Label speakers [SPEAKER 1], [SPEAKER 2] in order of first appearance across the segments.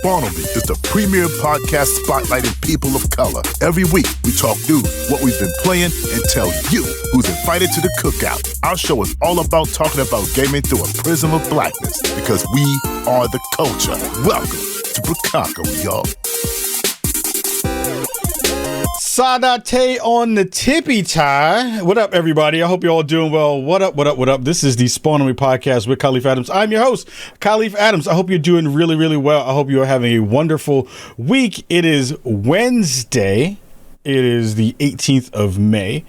[SPEAKER 1] Spawn On Me is the premier podcast spotlighting people of color. Every week, we talk news, what we've been playing, and tell you who's invited to the cookout. Our show is all about talking about gaming through a prism of blackness, because we are the culture. Welcome to Bukaka, y'all.
[SPEAKER 2] Sadate on the tippy tie. What up, everybody? I hope you're all doing well. What up? This is the Spawn On Me podcast with Kahlief Adams. I'm your host, Kahlief Adams. I hope you're doing really well. I hope you are having a wonderful week. It is Wednesday. It is the 18th of May,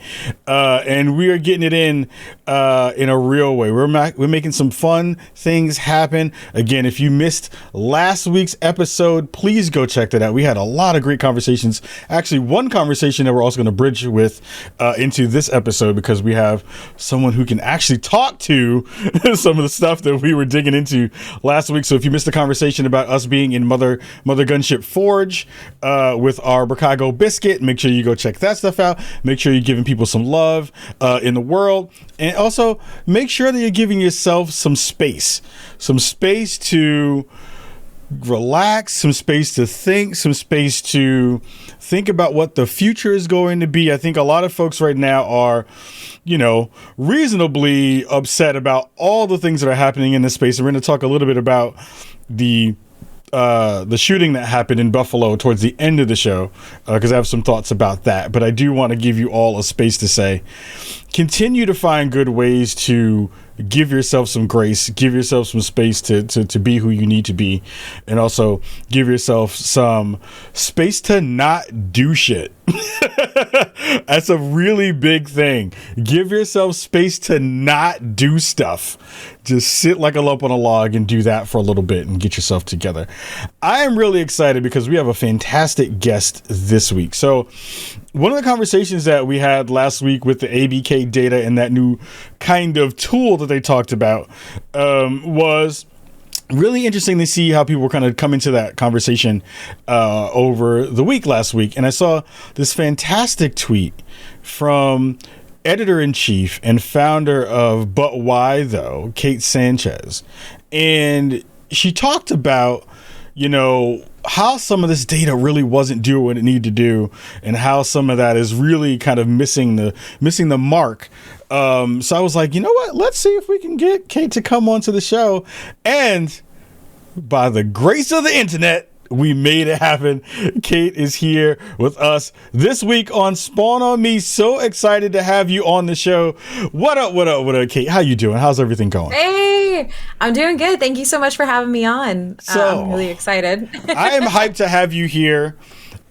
[SPEAKER 2] and we are getting it in a real way. We're making some fun things happen. Again, if you missed last week's episode, please go check that out. We had a lot of great conversations. Actually, one conversation that we're also going to bridge with into this episode, because we have someone who can actually talk to some of the stuff that we were digging into last week. So if you missed the conversation about us being in Mother Gunship Forge with our Chicago biscuit, make sure you go check that stuff out. Make sure you're giving people some love in the world, and also make sure that you're giving yourself some space to relax, some space to think about what the future is going to be. I think a lot of folks right now are, reasonably upset about all the things that are happening in this space. And we're going to talk a little bit about the shooting that happened in Buffalo towards the end of the show, because I have some thoughts about that. But I do want to give you all a space to say, continue to find good ways to give yourself some grace, give yourself some space to be who you need to be, and also give yourself some space to not do shit. That's a really big thing. Give yourself space to not do stuff. Just sit like a lump on a log and do that for a little bit and get yourself together. I am really excited because we have a fantastic guest this week. So one of the conversations that we had last week with the ABK data and that new kind of tool that they talked about was really interesting to see how people were kind of coming to that conversation over the week last week. And I saw this fantastic tweet from editor-in-chief and founder of But Why Though, Kate Sanchez. And she talked about, how some of this data really wasn't doing what it needed to do, and how some of that is really kind of missing the mark. So I was like, you know what? Let's see if we can get Kate to come onto the show. And by the grace of the internet, we made it happen. Kate is here with us this week on Spawn On Me. So excited to have you on the show. What up, Kate? How you doing? How's everything going?
[SPEAKER 3] Hey, I'm doing good. Thank you so much for having me on. I'm really excited.
[SPEAKER 2] I am hyped to have you here.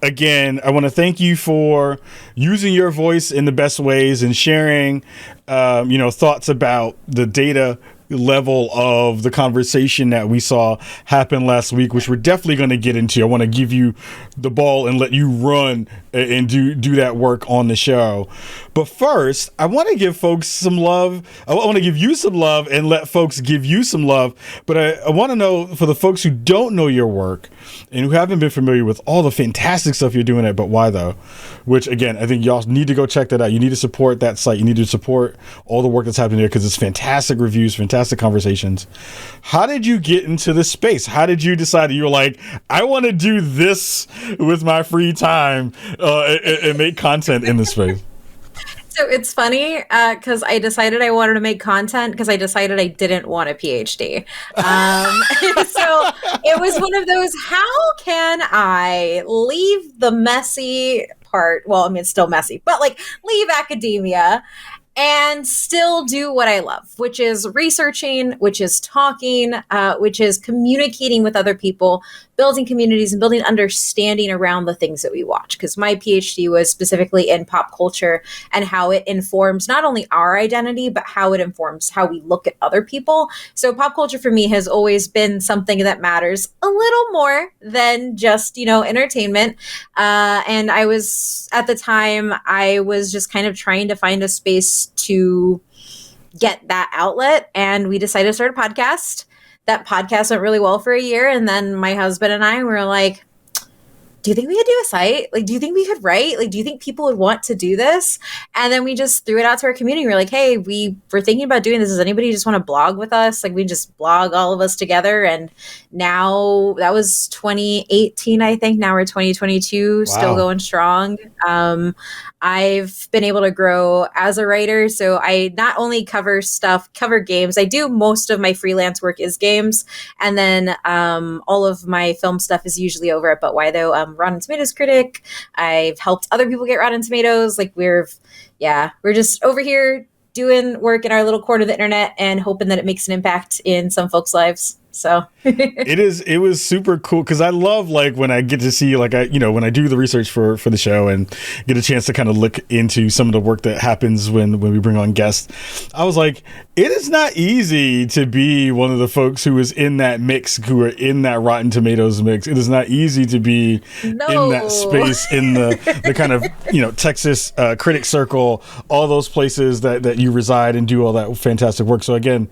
[SPEAKER 2] Again, I want to thank you for using your voice in the best ways and sharing, thoughts about the data level of the conversation that we saw happen last week, which we're definitely going to get into. I want to give you the ball and let you run and do that work on the show. But first, I want to give folks some love. I want to give you some love and let folks give you some love. But I want to know, for the folks who don't know your work and who haven't been familiar with all the fantastic stuff you're doing at But Why Though, which again, I think y'all need to go check that out. You need to support that site. You need to support all the work that's happening there, because it's fantastic reviews, fantastic conversations. How did you get into this space? How did you decide you were like, I want to do this with my free time and make content in this space?
[SPEAKER 3] So it's funny because I decided I wanted to make content because I decided I didn't want a PhD. So it was one of those, how can I leave the messy part? Well, I mean, it's still messy, but leave academia and still do what I love, which is researching, which is talking, which is communicating with other people, building communities and building understanding around the things that we watch. Because my PhD was specifically in pop culture and how it informs not only our identity, but how it informs how we look at other people. So pop culture for me has always been something that matters a little more than just, entertainment. And I was, at the time, I was just kind of trying to find a space to get that outlet. And we decided to start a podcast. That podcast went really well for a year. And then my husband and I were like, do you think we could do a site? Like, do you think we could write? Like, do you think people would want to do this? And then we just threw it out to our community. We're like, hey, we're thinking about doing this. Does anybody just want to blog with us? Like, we just blog all of us together. And now that was 2018, I think. Now we're 2022, still going strong. I've been able to grow as a writer. So I not only cover games. I do most of my freelance work is games. And then all of my film stuff is usually over at But Why Though. Rotten Tomatoes critic. I've helped other people get Rotten Tomatoes. Like we're just over here doing work in our little corner of the internet and hoping that it makes an impact in some folks' lives. So
[SPEAKER 2] it was super cool because I love like when I get to see like when I do the research for the show and get a chance to kind of look into some of the work that happens when we bring on guests. I was like, it is not easy to be one of the folks who is in that mix, who are in that Rotten Tomatoes mix. It is not easy to be in that space, in the kind of Texas critic circle, all those places that you reside and do all that fantastic work. So again,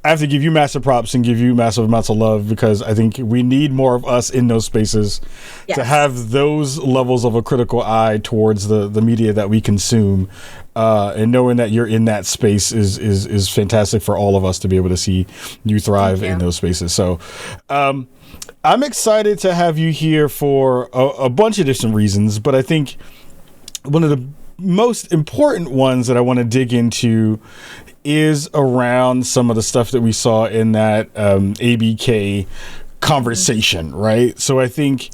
[SPEAKER 2] I have to give you massive props and give you massive amounts of love because I think we need more of us in those spaces to have those levels of a critical eye towards the media that we consume. And knowing that you're in that space is fantastic for all of us to be able to see you thrive in those spaces. So I'm excited to have you here for a bunch of different reasons, but I think one of the most important ones that I want to dig into is around some of the stuff that we saw in that ABK conversation, right? So I think,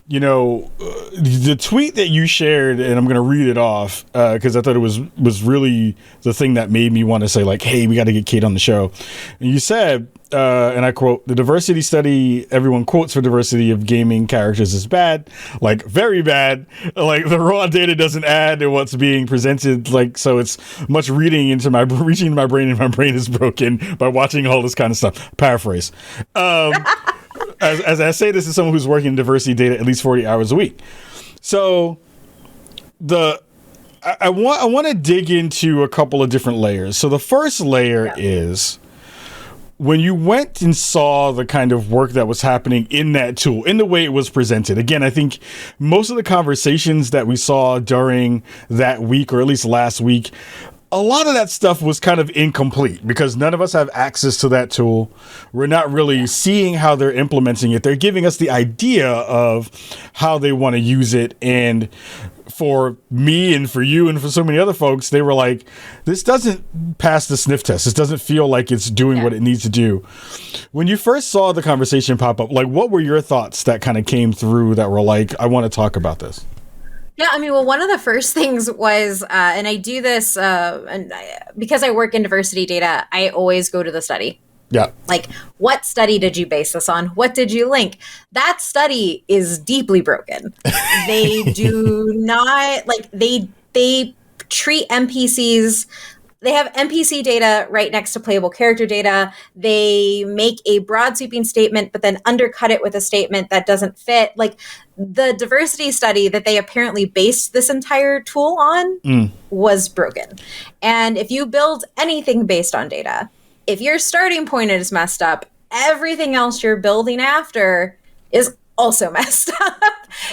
[SPEAKER 2] the tweet that you shared, and I'm going to read it off because I thought it was really the thing that made me want to say like, hey, we got to get Kate on the show. And you said, and I quote, "The diversity study everyone quotes for diversity of gaming characters is bad, like very bad. Like the raw data doesn't add to what's being presented. Like, so it's much reaching into my brain and my brain is broken by watching all this kind of stuff." Paraphrase. As I say this as someone who's working in diversity data at least 40 hours a week. So I want to dig into a couple of different layers. So the first layer is when you went and saw the kind of work that was happening in that tool, in the way it was presented. Again, I think most of the conversations that we saw during that week, or at least last week, a lot of that stuff was kind of incomplete because none of us have access to that tool. We're not really seeing how they're implementing it. They're giving us the idea of how they want to use it. And for me and for you and for so many other folks, they were like, this doesn't pass the sniff test. This doesn't feel like it's doing what it needs to do. When you first saw the conversation pop up, like what were your thoughts that kind of came through that were like, I want to talk about this?
[SPEAKER 3] Yeah, I mean, well, one of the first things was, and I do this, because I work in diversity data, I always go to the study.
[SPEAKER 2] Yeah.
[SPEAKER 3] Like, what study did you base this on? What did you link? That study is deeply broken. They do not, like, they treat NPCs. They have NPC data right next to playable character data. They make a broad sweeping statement, but then undercut it with a statement that doesn't fit. Like the diversity study that they apparently based this entire tool on was broken. And if you build anything based on data, if your starting point is messed up, everything else you're building after is also messed up.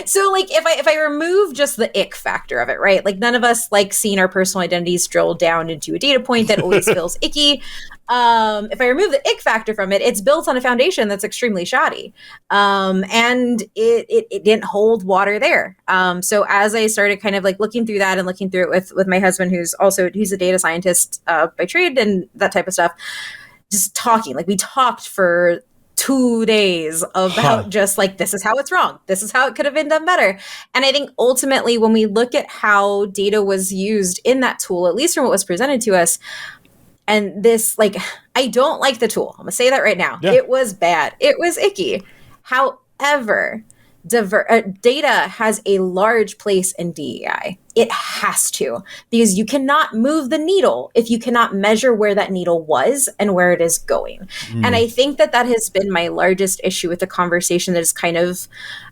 [SPEAKER 3] So like if I remove just the ick factor of it, right? Like none of us like seeing our personal identities drilled down into a data point that always feels icky. If I remove the ick factor from it, it's built on a foundation that's extremely shoddy. And it didn't hold water there. So as I started kind of like looking through that and looking through it with my husband, he's a data scientist by trade and that type of stuff, just talking, like we talked for 2 days about just like, this is how it's wrong. This is how it could have been done better. And I think ultimately when we look at how data was used in that tool, at least from what was presented to us, and this, like, I don't like the tool. I'm gonna say that right now. Yeah. It was bad. It was icky. However, data has a large place in DEI. It has to, because you cannot move the needle if you cannot measure where that needle was and where it is going. And I think that has been my largest issue with the conversation that has kind of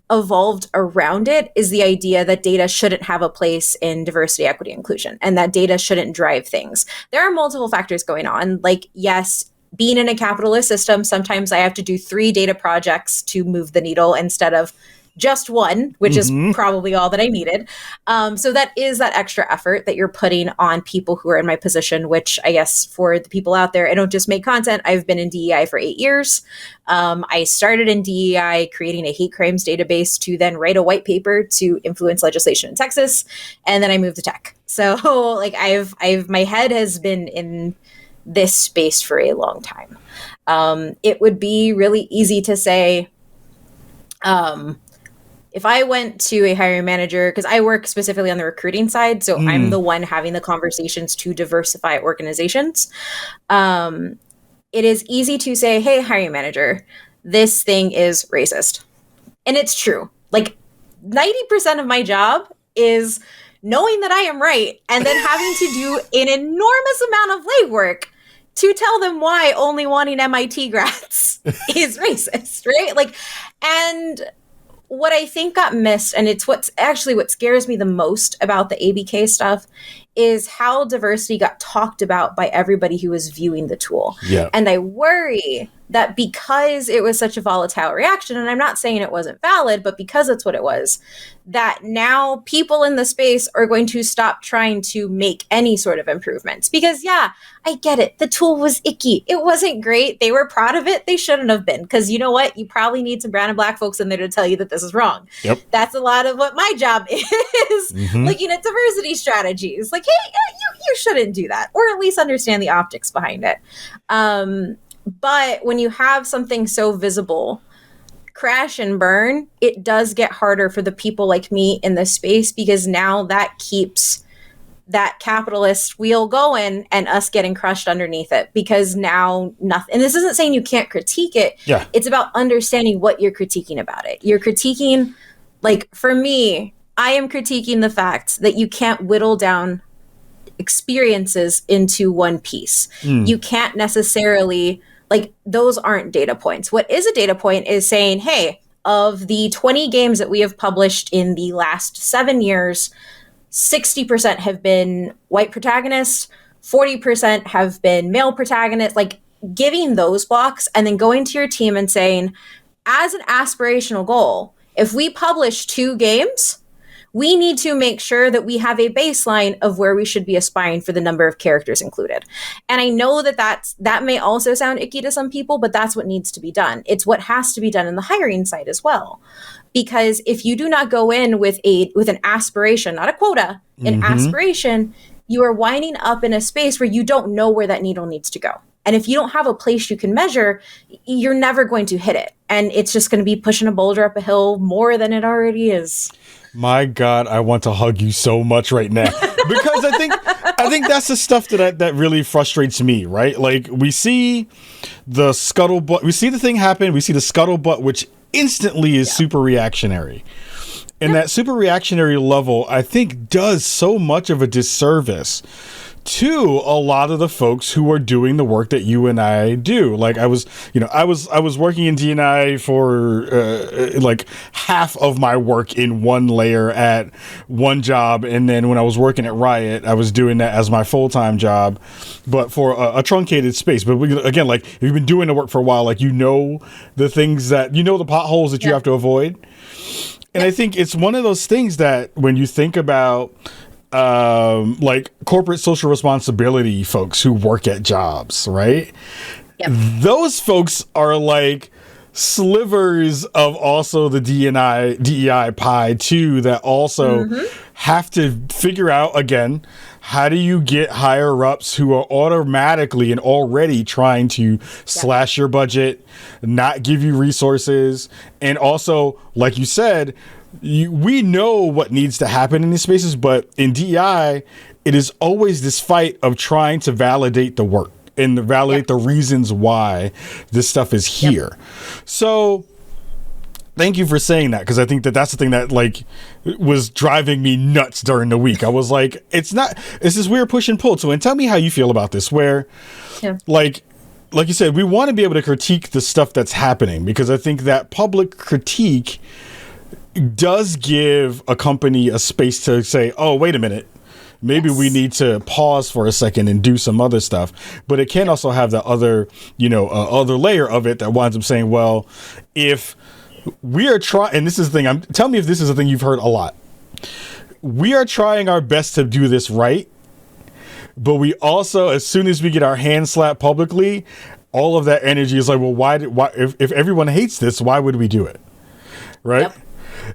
[SPEAKER 3] evolved around it, is the idea that data shouldn't have a place in diversity, equity, inclusion, and that data shouldn't drive things. There are multiple factors going on. Like, yes, being in a capitalist system, sometimes I have to do 3 data projects to move the needle instead of just one, which is probably all that I needed. So that is that extra effort that you're putting on people who are in my position, which I guess for the people out there, I don't just make content. I've been in DEI for 8 years. I started in DEI creating a hate crimes database to then write a white paper to influence legislation in Texas. And then I moved to tech. So like my head has been in this space for a long time. It would be really easy to say, if I went to a hiring manager, because I work specifically on the recruiting side, so I'm the one having the conversations to diversify organizations. It is easy to say, hey, hiring manager, this thing is racist. And it's true. Like 90% of my job is knowing that I am right and then having to do an enormous amount of legwork to tell them why only wanting MIT grads is racist, right? Like, and what I think got missed, and it's what scares me the most about the ABK stuff, is how diversity got talked about by everybody who was viewing the tool. Yeah. And I worry that because it was such a volatile reaction, and I'm not saying it wasn't valid, but because it's what it was, that now people in the space are going to stop trying to make any sort of improvements. Because yeah, I get it. The tool was icky. It wasn't great. They were proud of it. They shouldn't have been. Because you know what? You probably need some brown and black folks in there to tell you that this is wrong. Yep. That's a lot of what my job is. Looking at diversity strategies. Like, hey, you shouldn't do that. Or at least understand the optics behind it. But when you have something so visible, crash and burn, it does get harder for the people like me in this space, because now that keeps that capitalist wheel going and us getting crushed underneath it, because now nothing. And this isn't saying you can't critique it. Yeah. It's about understanding what you're critiquing about it. You're critiquing, like for me, I am critiquing the fact that you can't whittle down experiences into one piece. You can't necessarily, like, those aren't data points. What is a data point is saying, hey, of the 20 games that we have published in the last 7 years, 60% have been white protagonists, 40% have been male protagonists, like giving those blocks and then going to your team and saying, as an aspirational goal, if we publish 2 games, we need to make sure that we have a baseline of where we should be aspiring for the number of characters included. And I know that may also sound icky to some people, but that's what needs to be done. It's what has to be done in the hiring side as well. Because if you do not go in with an aspiration, not a quota, an aspiration, you are winding up in a space where you don't know where that needle needs to go. And if you don't have a place you can measure, you're never going to hit it. And it's just going to be pushing a boulder up a hill more than it already is.
[SPEAKER 2] My God, I want to hug you so much right now, because I think that's the stuff that really frustrates me, right? Like, we see the scuttlebutt, we see the thing happen, we see the scuttlebutt, which instantly is super reactionary. And that super reactionary level, I think, does so much of a disservice to a lot of the folks who are doing the work that you and I do. Like, I was working in D&I for like half of my work in one layer at one job, and then when I was working at Riot, I was doing that as my full-time job, but for a truncated space. But again, like, if you've been doing the work for a while, like, you know the things that, you know, the potholes that you have to avoid. And I think it's one of those things that when you think about like corporate social responsibility folks who work at jobs, right? Yep. Those folks are like slivers of also the DEI pie too, that also have to figure out, again, how do you get higher ups who are automatically and already trying to slash your budget, not give you resources, and also, like you said, we know what needs to happen in these spaces, but in DEI, it is always this fight of trying to validate the work and validate the reasons why this stuff is here. So thank you for saying that, because I think that's the thing that, like, was driving me nuts during the week. I was like, it's this weird push and pull. So, and tell me how you feel about this, where like you said, we want to be able to critique the stuff that's happening, because I think that public critique does give a company a space to say, oh, wait a minute, maybe we need to pause for a second and do some other stuff. But it can also have the other, other layer of it that winds up saying, well, if we are trying, and this is the thing, tell me if this is a thing you've heard a lot. We are trying our best to do this right, but we also, as soon as we get our hands slapped publicly, all of that energy is like, well, why if everyone hates this, why would we do it? Right?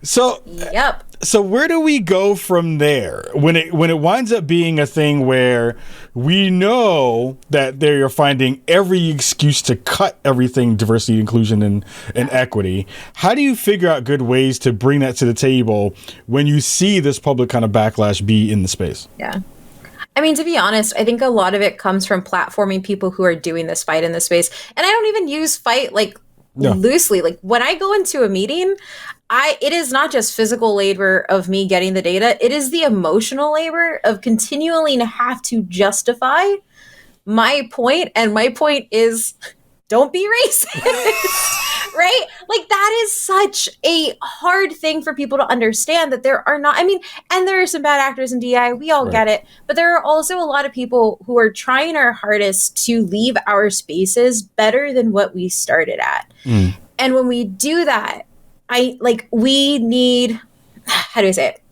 [SPEAKER 3] Yep.
[SPEAKER 2] So where do we go from there when it winds up being a thing where we know that they are finding every excuse to cut everything diversity, inclusion, and equity? How do you figure out good ways to bring that to the table when you see this public kind of backlash be in the space?
[SPEAKER 3] Yeah. I mean, to be honest, I think a lot of it comes from platforming people who are doing this fight in this space. And I don't even use fight loosely. Like when I go into a meeting, it is not just physical labor of me getting the data. It is the emotional labor of continually have to justify my point. And my point is, don't be racist, right? Like that is such a hard thing for people to understand, that there are not, and there are some bad actors in DI. We all get it. But there are also a lot of people who are trying our hardest to leave our spaces better than what we started at. And when we do that, we need, how do I say it?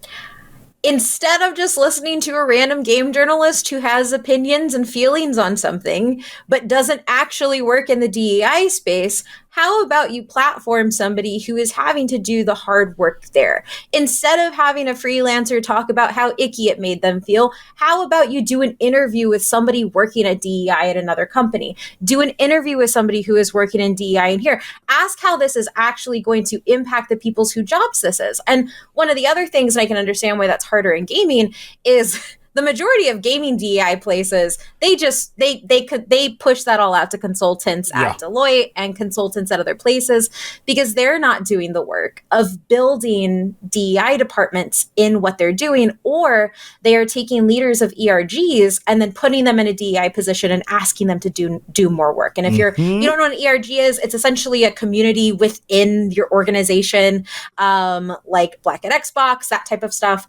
[SPEAKER 3] Instead of just listening to a random game journalist who has opinions and feelings on something, but doesn't actually work in the DEI space, how about you platform somebody who is having to do the hard work there? Instead of having a freelancer talk about how icky it made them feel, how about you do an interview with somebody working at DEI at another company? Do an interview with somebody who is working in DEI in here. Ask how this is actually going to impact the people's whose jobs this is. And one of the other things, and I can understand why that's harder in gaming, is the majority of gaming DEI places, they push that all out to consultants at Deloitte and consultants at other places, because they're not doing the work of building DEI departments in what they're doing, or they are taking leaders of ERGs and then putting them in a DEI position and asking them to do more work. And if you don't know what an ERG is, it's essentially a community within your organization, like Black at Xbox, that type of stuff.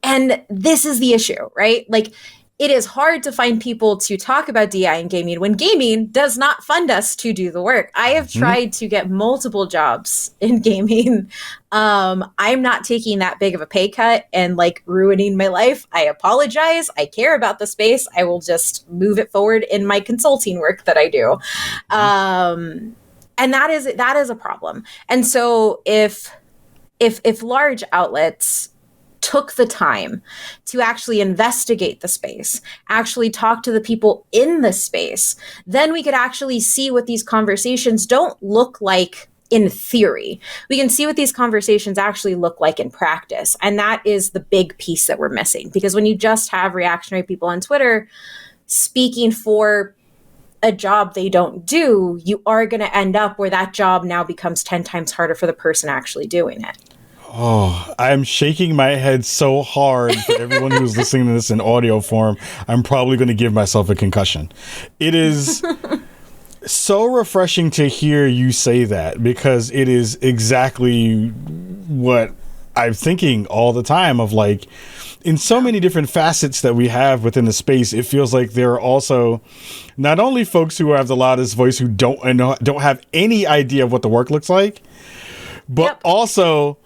[SPEAKER 3] And this is the issue, right? Like, it is hard to find people to talk about DI in gaming when gaming does not fund us to do the work. I have tried to get multiple jobs in gaming. I'm not taking that big of a pay cut and ruining my life. I apologize. I care about the space. I will just move it forward in my consulting work that I do. And that is a problem. And so if large outlets took the time to actually investigate the space, actually talk to the people in the space, then we could actually see what these conversations don't look like in theory. We can see what these conversations actually look like in practice. And that is the big piece that we're missing. Because when you just have reactionary people on Twitter speaking for a job they don't do, you are going to end up where that job now becomes 10 times harder for the person actually doing it.
[SPEAKER 2] Oh, I'm shaking my head so hard for everyone who's listening to this in audio form. I'm probably going to give myself a concussion. It is so refreshing to hear you say that, because it is exactly what I'm thinking all the time of, in so many different facets that we have within the space. It feels like there are also not only folks who have the loudest voice who don't have any idea of what the work looks like, but also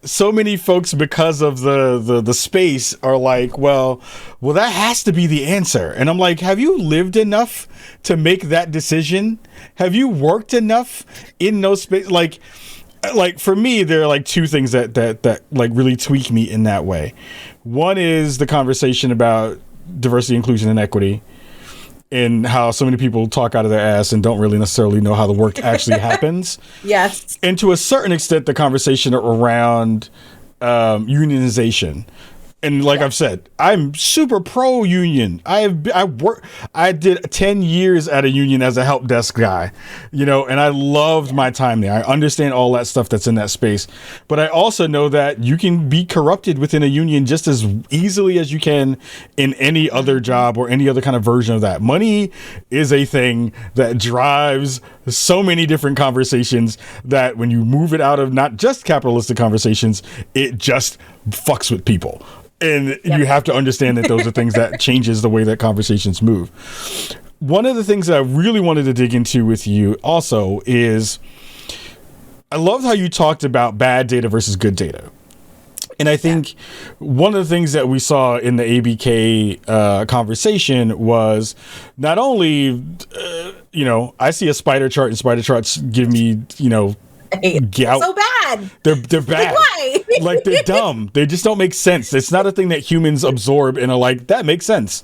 [SPEAKER 2] so many folks, because of the space, are like, well, that has to be the answer. And I'm like, have you lived enough to make that decision? Have you worked enough in those spaces? Like for me, there are two things that really tweak me in that way. One is the conversation about diversity, inclusion, and equity, and how so many people talk out of their ass and don't really necessarily know how the work actually happens.
[SPEAKER 3] Yes.
[SPEAKER 2] And to a certain extent, the conversation around unionization. And I've said, I'm super pro union. I did 10 years at a union as a help desk guy, and I loved my time there. I understand all that stuff that's in that space, but I also know that you can be corrupted within a union just as easily as you can in any other job or any other kind of version of that. Money is a thing that drives so many different conversations that when you move it out of not just capitalistic conversations, it just fucks with people. And you have to understand that those are things that changes the way that conversations move. One of the things that I really wanted to dig into with you also is I loved how you talked about bad data versus good data. And I think one of the things that we saw in the ABK conversation was not only, I see a spider chart and spider charts give me, gout.
[SPEAKER 3] So bad.
[SPEAKER 2] They're bad.
[SPEAKER 3] Like, why?
[SPEAKER 2] Like, they're dumb. They just don't make sense. It's not a thing that humans absorb and are like, that makes sense.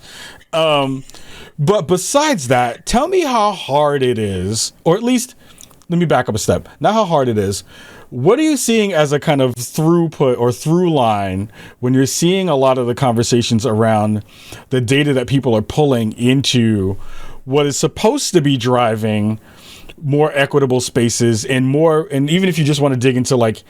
[SPEAKER 2] But besides that, tell me how hard it is, or at least let me back up a step. Not how hard it is. What are you seeing as a kind of throughput or through line when you're seeing a lot of the conversations around the data that people are pulling into what is supposed to be driving more equitable spaces and even if you just want to dig into like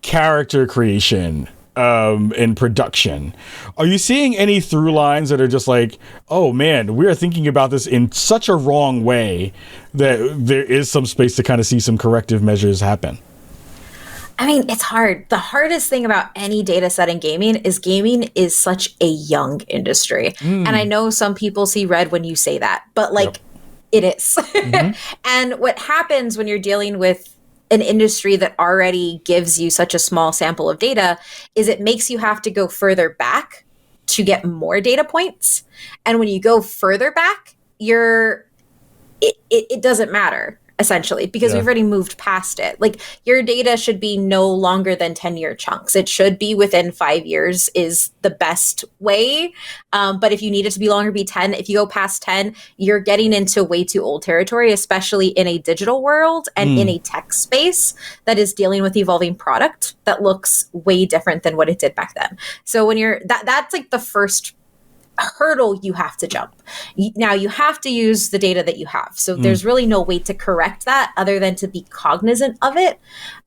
[SPEAKER 2] character creation and production, are you seeing any through lines that are just like, oh man, we're thinking about this in such a wrong way that there is some space to kind of see some corrective measures happen?
[SPEAKER 3] I mean, it's hard. The hardest thing about any data set in gaming is such a young industry. And I know some people see red when you say that, but it is. Mm-hmm. And what happens when you're dealing with an industry that already gives you such a small sample of data is it makes you have to go further back to get more data points. And when you go further back, it doesn't matter. Essentially, because we've already moved past it. Like, your data should be no longer than 10-year chunks. It should be within 5 years is the best way. But if you need it to be longer, be 10. If you go past 10, you're getting into way too old territory, especially in a digital world and in a tech space that is dealing with evolving product that looks way different than what it did back then. So when that's like the first hurdle you have to jump. Now you have to use the data that you have. So there's really no way to correct that other than to be cognizant of it.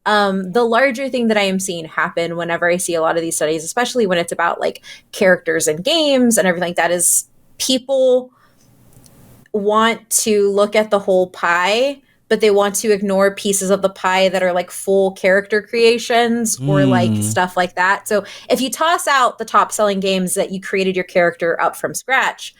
[SPEAKER 3] The larger thing that I am seeing happen whenever I see a lot of these studies, especially when it's about like characters and games and everything like that, is people want to look at the whole pie, but they want to ignore pieces of the pie that are like full character creations or like stuff like that. So if you toss out the top selling games that you created your character up from scratch,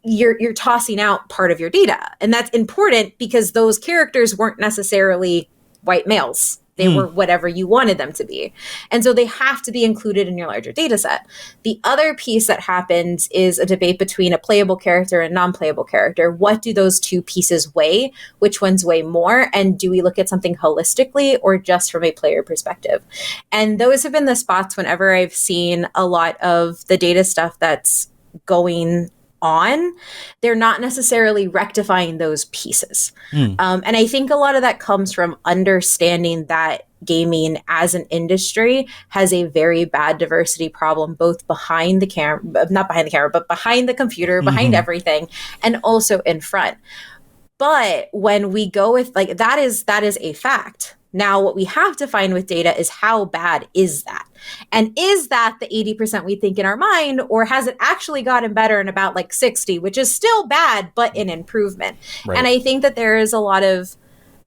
[SPEAKER 3] you're tossing out part of your data. And that's important because those characters weren't necessarily white males. They were whatever you wanted them to be. And so they have to be included in your larger data set. The other piece that happens is a debate between a playable character and non-playable character. What do those two pieces weigh? Which ones weigh more? And do we look at something holistically or just from a player perspective? And those have been the spots whenever I've seen a lot of the data stuff that's going on, they're not necessarily rectifying those pieces. And I think a lot of that comes from understanding that gaming as an industry has a very bad diversity problem, both behind the camera, not behind the camera, but behind the computer, behind everything, and also in front. But when we go with like, that is a fact. Now, what we have to find with data is how bad is that? And is that the 80% we think in our mind, or has it actually gotten better in about like 60, which is still bad, but an improvement? Right. And I think that there is a lot of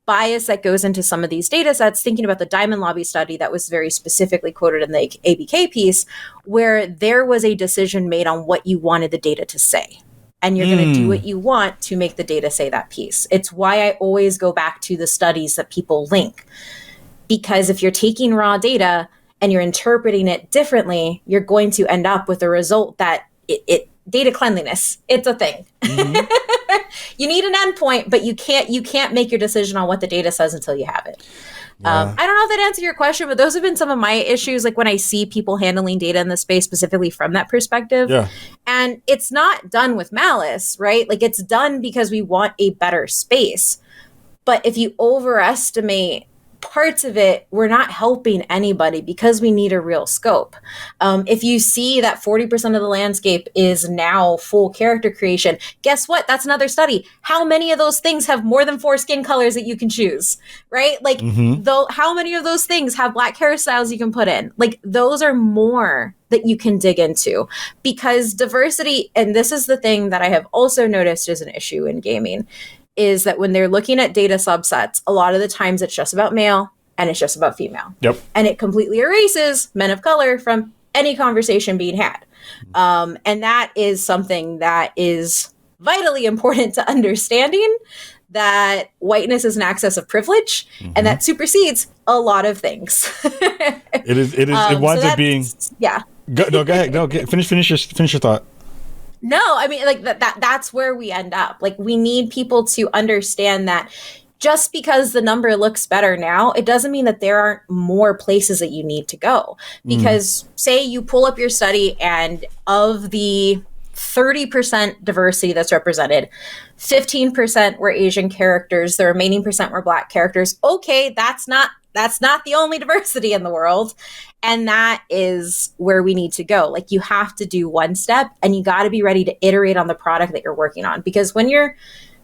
[SPEAKER 3] bias that goes into some of these data sets, thinking about the Diamond Lobby study that was very specifically quoted in the ABK piece, where there was a decision made on what you wanted the data to say. And you're going to do what you want to make the data say that piece. It's why I always go back to the studies that people link. Because if you're taking raw data and you're interpreting it differently, you're going to end up with a result that data cleanliness, it's a thing. You need an endpoint, but you can't make your decision on what the data says until you have it. I don't know if that answered your question, but those have been some of my issues. Like when I see people handling data in the space specifically from that perspective, and it's not done with malice, right? Like it's done because we want a better space. But if you overestimate parts of it, we're not helping anybody because we need a real scope. If you see that 40% of the landscape is now full character creation, guess what? That's another study. How many of those things have more than 4 skin colors that you can choose, right? Like, though, how many of those things have black hairstyles you can put in? Like, those are more that you can dig into, because diversity, and this is the thing that I have also noticed is an issue in gaming, is that when they're looking at data subsets, a lot of the times it's just about male and it's just about female. And it completely erases men of color from any conversation being had. And that is something that is vitally important to understanding, that whiteness is an access of privilege, and that supersedes a lot of things.
[SPEAKER 2] It winds up being.
[SPEAKER 3] Yeah.
[SPEAKER 2] Go ahead. No, finish your thought.
[SPEAKER 3] No, I mean, like that's where we end up. Like, we need people to understand that just because the number looks better now, it doesn't mean that there aren't more places that you need to go. Because say you pull up your study, and of the 30% diversity that's represented, 15% were Asian characters, the remaining percent were Black characters. Okay, that's not the only diversity in the world. And that is where we need to go. Like, you have to do one step, and you got to be ready to iterate on the product that you're working on. Because when you're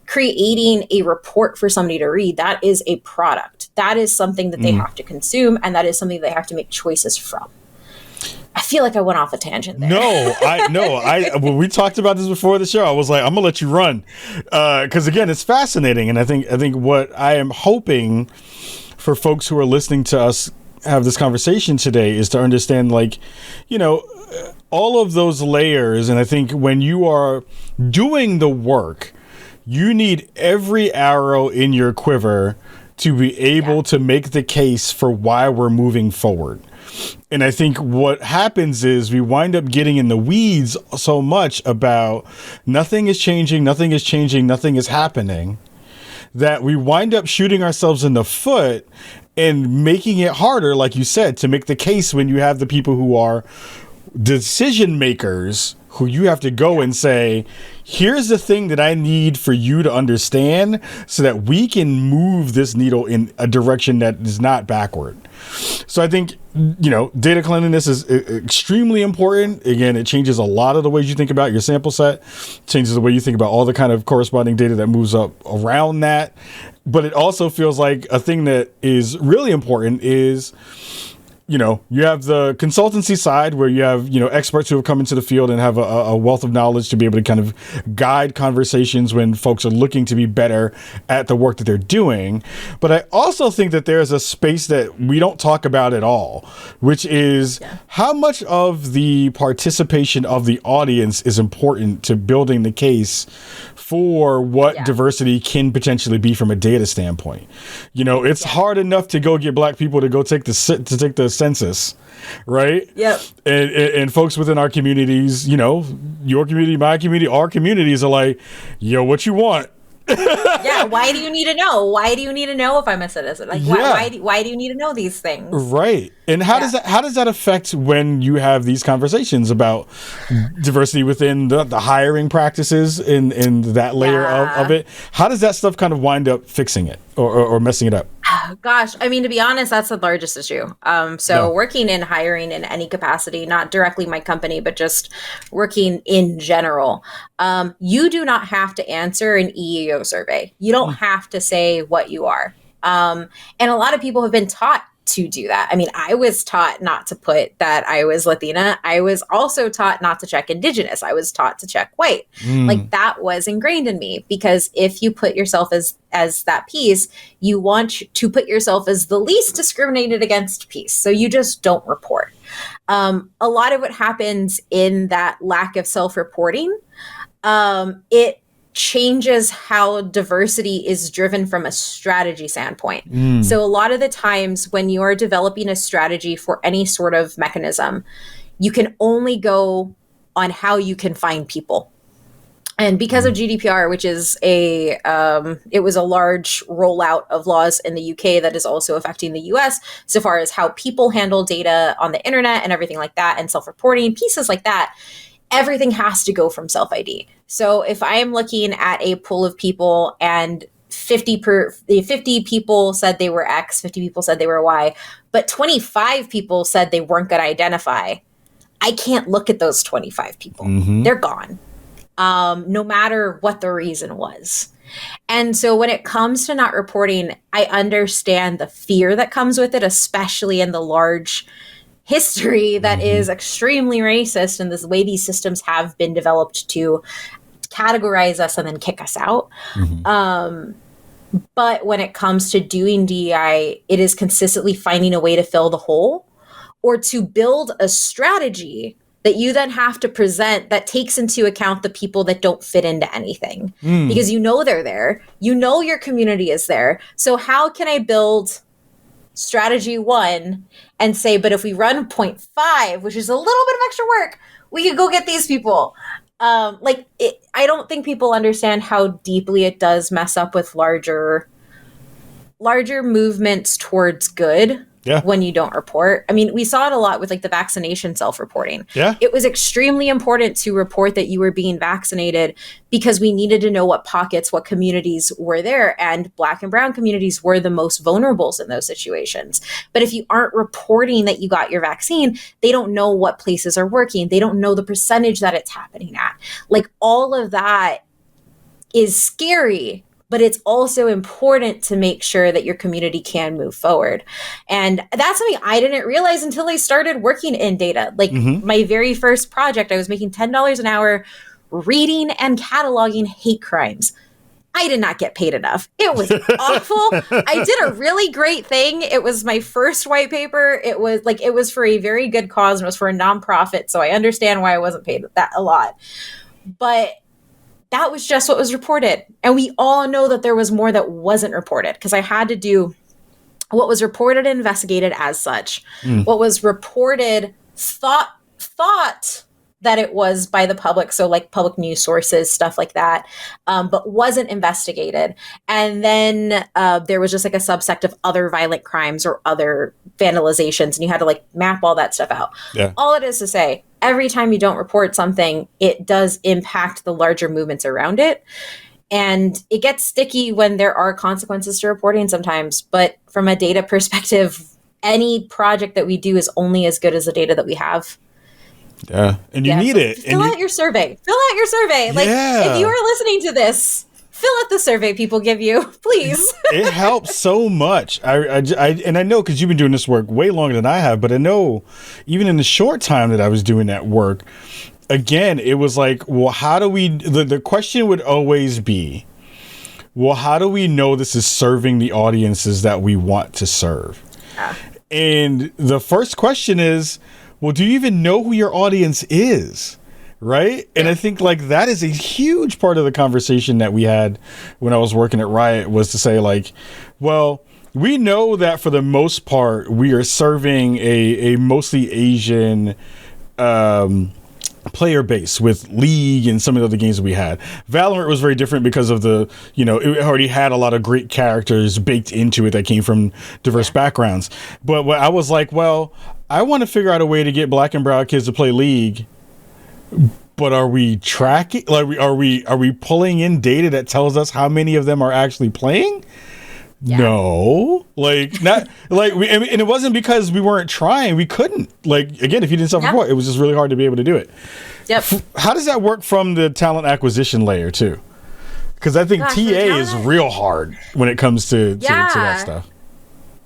[SPEAKER 3] creating a report for somebody to read, that is a product. That is something that they have to consume, and that is something they have to make choices from. I feel like I went off a tangent there.
[SPEAKER 2] When we talked about this before the show, I was like, I'm gonna let you run, because again, it's fascinating, and I think what I am hoping for folks who are listening to us have this conversation today is to understand, like, all of those layers. And I think when you are doing the work, you need every arrow in your quiver to be able to make the case for why we're moving forward. And I think what happens is we wind up getting in the weeds so much about nothing is changing, nothing is happening, that we wind up shooting ourselves in the foot and making it harder, like you said, to make the case when you have the people who are decision makers, who you have to go and say, here's the thing that I need for you to understand so that we can move this needle in a direction that is not backward. So I think, data cleanliness is extremely important. Again, it changes a lot of the ways you think about your sample set, changes the way you think about all the kind of corresponding data that moves up around that. But it also feels like a thing that is really important is, you have the consultancy side where you have, experts who have come into the field and have a wealth of knowledge to be able to kind of guide conversations when folks are looking to be better at the work that they're doing. But I also think that there's a space that we don't talk about at all, which is how much of the participation of the audience is important to building the case for what diversity can potentially be from a data standpoint. It's hard enough to go get Black people to go take the census, right?
[SPEAKER 3] Yep.
[SPEAKER 2] And folks within our communities, your community, my community, our communities are like, yo, what you want?
[SPEAKER 3] Yeah, why do you need to know? Why do you need to know if I'm a citizen? Like, why do you need to know these things?
[SPEAKER 2] Right. And how does that affect when you have these conversations about diversity within the hiring practices in that layer of it? How does that stuff kind of wind up fixing it or messing it up?
[SPEAKER 3] Gosh, I mean, to be honest, that's the largest issue. Working in hiring in any capacity, not directly my company, but just working in general, you do not have to answer an EEO survey. You don't have to say what you are. And a lot of people have been taught to do that. I mean, I was taught not to put that I was Latina. I was also taught not to check Indigenous. I was taught to check white. Like, that was ingrained in me, because if you put yourself as that piece, you want to put yourself as the least discriminated against piece. So you just don't report. A lot of what happens in that lack of self-reporting, it changes how diversity is driven from a strategy standpoint. So a lot of the times when you're developing a strategy for any sort of mechanism, you can only go on how you can find people. And because of GDPR, which is it was a large rollout of laws in the UK that is also affecting the US, so far as how people handle data on the internet and everything like that, and self-reporting, pieces like that, everything has to go from self-ID. So if I am looking at a pool of people and 50 people said they were X, 50 people said they were Y, but 25 people said they weren't going to identify, I can't look at those 25 people. They're gone. No matter what the reason was. And so when it comes to not reporting, I understand the fear that comes with it, especially in the large history that is extremely racist, and this way these systems have been developed to categorize us and then kick us out. But when it comes to doing DEI, it is consistently finding a way to fill the hole or to build a strategy that you then have to present that takes into account the people that don't fit into anything. Because you know they're there. You know your community is there. So how can I build strategy 1 and say, but if we run 0.5, which is a little bit of extra work, we could go get these people. I don't think people understand how deeply it does mess up with larger movements towards good when you don't report. I mean, we saw it a lot with like the vaccination self-reporting.
[SPEAKER 2] Yeah.
[SPEAKER 3] It was extremely important to report that you were being vaccinated because we needed to know what pockets, what communities were there. And Black and brown communities were the most vulnerables in those situations. But if you aren't reporting that you got your vaccine, they don't know what places are working. They don't know the percentage that it's happening at. Like all of that is scary, but it's also important to make sure that your community can move forward. And that's something I didn't realize until I started working in data. Like my very first project, I was making $10 an hour reading and cataloging hate crimes. I did not get paid enough. It was awful. I did a really great thing. It was my first white paper. It was for a very good cause and it was for a nonprofit. So I understand why I wasn't paid that a lot. But that was just what was reported. And we all know that there was more that wasn't reported because I had to do what was reported and investigated as such. What was reported thought that it was by the public. So like public news sources, stuff like that, but wasn't investigated. And then there was just like a subsect of other violent crimes or other vandalizations. And you had to like map all that stuff out. Yeah. All it is to say, every time you don't report something, it does impact the larger movements around it. And it gets sticky when there are consequences to reporting sometimes. But from a data perspective, any project that we do is only as good as the data that we have.
[SPEAKER 2] Yeah. And you need it.
[SPEAKER 3] Fill out your survey. Like if you are listening to this, fill out the survey people give you, please.
[SPEAKER 2] It helps so much. I know because you've been doing this work way longer than I have, but I know even in the short time that I was doing that work, again, it was like, well, how do we, the question would always be, well, how do we know this is serving the audiences that we want to serve? And the first question is, well, do you even know who your audience is? Right. And I think like that is a huge part of the conversation that we had when I was working at Riot was to say like, well, we know that for the most part, we are serving a mostly Asian player base with League and some of the other games that we had. Valorant was very different because of the, it already had a lot of great characters baked into it that came from diverse backgrounds. But what I was like, well, I want to figure out a way to get Black and brown kids to play League. But are we tracking? Like, are we pulling in data that tells us how many of them are actually playing? Yeah. No, like not like we. And it wasn't because we weren't trying. We couldn't. Like again, if you didn't self-report, it was just really hard to be able to do it.
[SPEAKER 3] Yep.
[SPEAKER 2] How does that work from the talent acquisition layer too? Because I think TA is real hard when it comes to that stuff.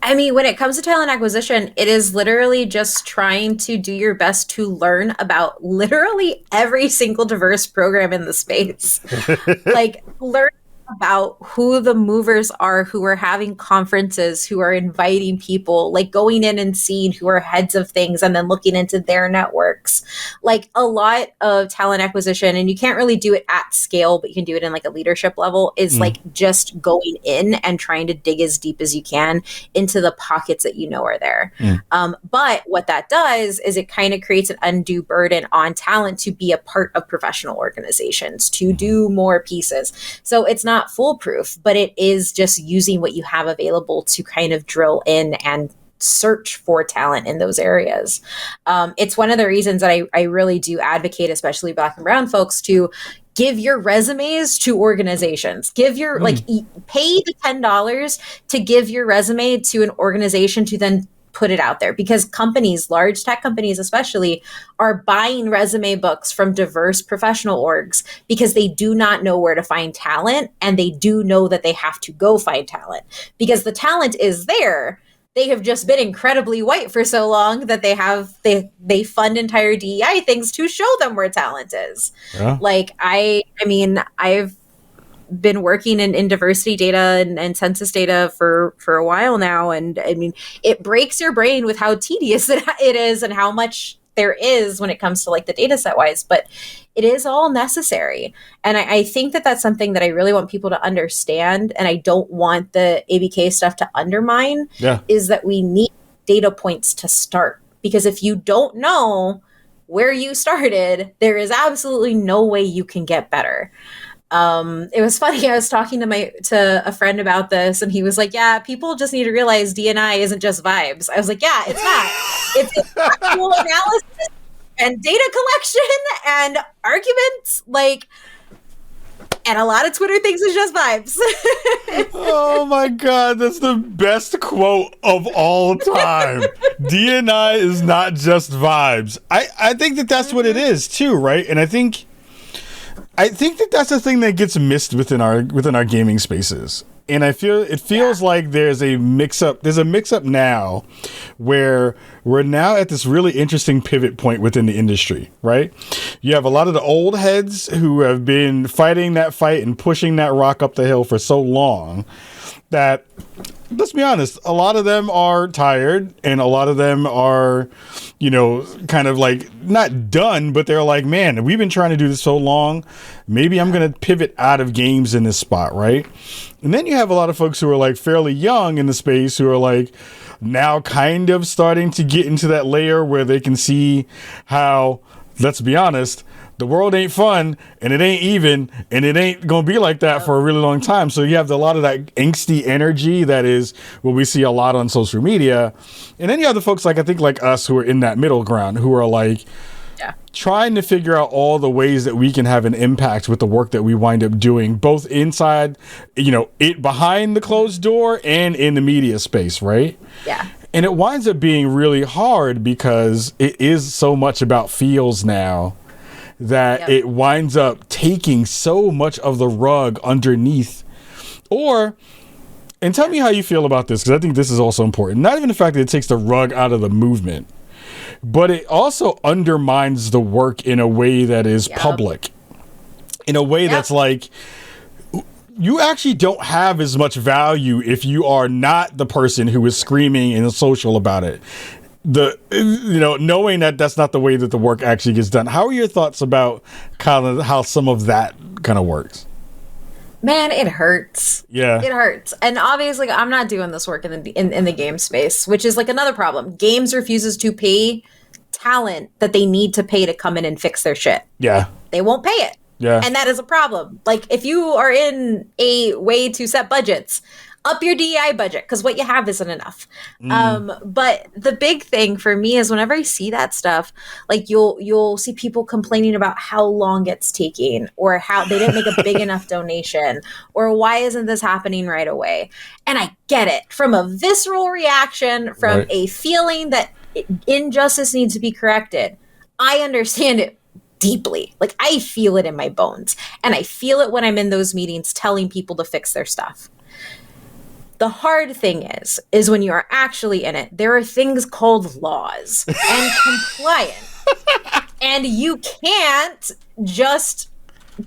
[SPEAKER 3] I mean, when it comes to talent acquisition, it is literally just trying to do your best to learn about literally every single diverse program in the space. Like, learn about who the movers are, who are having conferences, who are inviting people, like going in and seeing who are heads of things and then looking into their networks. Like a lot of talent acquisition, and you can't really do it at scale, but you can do it in like a leadership level, is like just going in and trying to dig as deep as you can into the pockets that you know are there. But what that does is it kind of creates an undue burden on talent to be a part of professional organizations, to do more pieces. So it's not foolproof, but it is just using what you have available to kind of drill in and search for talent in those areas. It's one of the reasons that I really do advocate, especially Black and brown folks, to give your resumes to organizations. Give your pay the $10 to give your resume to an organization to then put it out there, because companies, large tech companies especially, are buying resume books from diverse professional orgs because they do not know where to find talent, and they do know that they have to go find talent because the talent is there. They have just been incredibly white for so long that they fund entire DEI things to show them where talent is. Yeah. Like I mean, I've been working in diversity data and census data for a while now. And I mean, it breaks your brain with how tedious it is and how much there is when it comes to like the data set wise, but it is all necessary. And I think that that's something that I really want people to understand. And I don't want the ABK stuff to undermine is that we need data points to start, because if you don't know where you started, there is absolutely no way you can get better. It was funny. I was talking to a friend about this, and he was like, yeah, people just need to realize DNI isn't just vibes. I was like, yeah, it's not. It's actual analysis and data collection and arguments, like, and a lot of Twitter thinks it's just vibes.
[SPEAKER 2] Oh my God, that's the best quote of all time. DNI is not just vibes. I think that that's what it is too, right? And I think that that's the thing that gets missed within our gaming spaces. And it feels like there's a mix up now where we're now at this really interesting pivot point within the industry, right? You have a lot of the old heads who have been fighting that fight and pushing that rock up the hill for so long that, let's be honest, a lot of them are tired and a lot of them are, kind of like not done, but they're like, man, we've been trying to do this so long. Maybe I'm going to pivot out of games in this spot, right? And then you have a lot of folks who are like fairly young in the space who are like now kind of starting to get into that layer where they can see how, let's be honest, the world ain't fun and it ain't even and it ain't gonna be like that for a really long time. So you have a lot of that angsty energy that is what we see a lot on social media. And then you have the folks like, I think like us, who are in that middle ground, who are like trying to figure out all the ways that we can have an impact with the work that we wind up doing, both inside, it behind the closed door and in the media space, right?
[SPEAKER 3] Yeah.
[SPEAKER 2] And it winds up being really hard because it is so much about feels now that it winds up taking so much of the rug underneath. And tell me how you feel about this, because I think this is also important. Not even the fact that it takes the rug out of the movement, but it also undermines the work in a way that is public, in a way that's like, you actually don't have as much value if you are not the person who is screaming in social about it. Knowing that that's not the way that the work actually gets done. How are your thoughts about kind of how some of that kind of works?
[SPEAKER 3] Man, it hurts.
[SPEAKER 2] Yeah,
[SPEAKER 3] it hurts. And obviously, I'm not doing this work in the game space, which is like another problem. Games refuses to pay talent that they need to pay to come in and fix their shit.
[SPEAKER 2] Yeah,
[SPEAKER 3] they won't pay it.
[SPEAKER 2] Yeah,
[SPEAKER 3] and that is a problem. Like, if you are in a way to set budgets, up your DEI budget, because what you have isn't enough. But the big thing for me is whenever I see that stuff, like you'll see people complaining about how long it's taking, or how they didn't make a big enough donation, or why isn't this happening right away? And I get it, from a visceral reaction, from a feeling that injustice needs to be corrected. I understand it deeply. Like, I feel it in my bones, and I feel it when I'm in those meetings telling people to fix their stuff. The hard thing is when you are actually in it, there are things called laws and compliance. And you can't just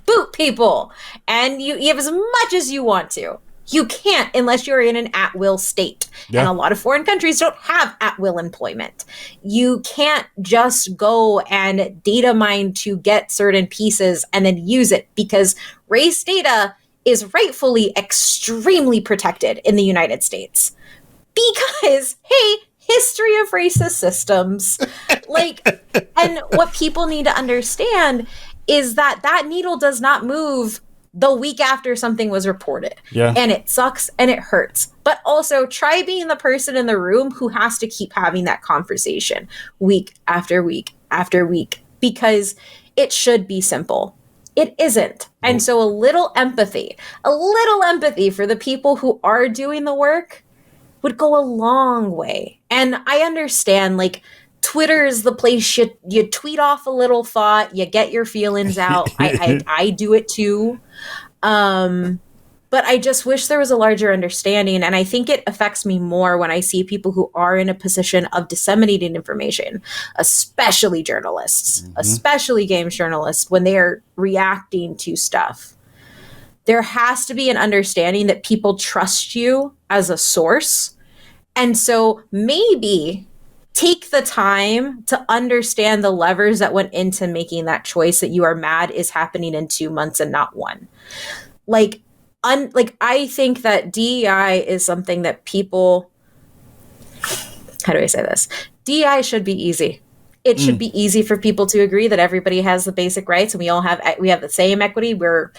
[SPEAKER 3] boot people. And you have as much as you want to. You can't unless you're in an at-will state. Yeah. And a lot of foreign countries don't have at-will employment. You can't just go and data mine to get certain pieces and then use it, because race data is rightfully extremely protected in the United States. Because, hey, history of racist systems. And what people need to understand is that that needle does not move the week after something was reported. Yeah. And it sucks and it hurts. But also, try being the person in the room who has to keep having that conversation week after week after week, because it should be simple. It isn't. And so a little empathy for the people who are doing the work would go a long way. And I understand, like, Twitter is the place you tweet off a little thought, you get your feelings out. I do it too. But I just wish there was a larger understanding. And I think it affects me more when I see people who are in a position of disseminating information, especially journalists, especially games journalists, when they are reacting to stuff. There has to be an understanding that people trust you as a source. And so maybe take the time to understand the levers that went into making that choice that you are mad is happening in 2 months and not one. Like, I think that DEI is something that people, how do I say this? DEI should be easy. It should be easy for people to agree that everybody has the basic rights and we have the same equity, where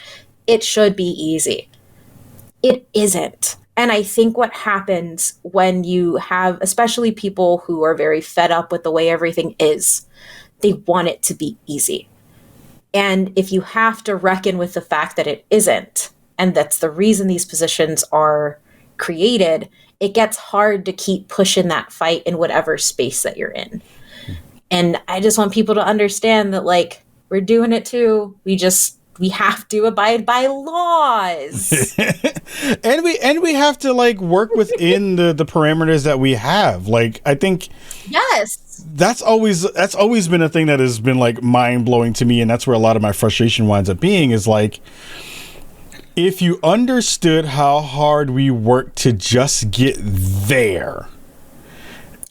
[SPEAKER 3] it should be easy. It isn't. And I think what happens when you have, especially people who are very fed up with the way everything is, they want it to be easy. And if you have to reckon with the fact that it isn't, and that's the reason these positions are created, it gets hard to keep pushing that fight in whatever space that you're in. And I just want people to understand that, like, we're doing it too. We have to abide by laws.
[SPEAKER 2] and we have to, like, work within the parameters that we have. Like, I think that's always been a thing that has been, like, mind-blowing to me, and that's where a lot of my frustration winds up being, is like, if you understood how hard we work to just get there,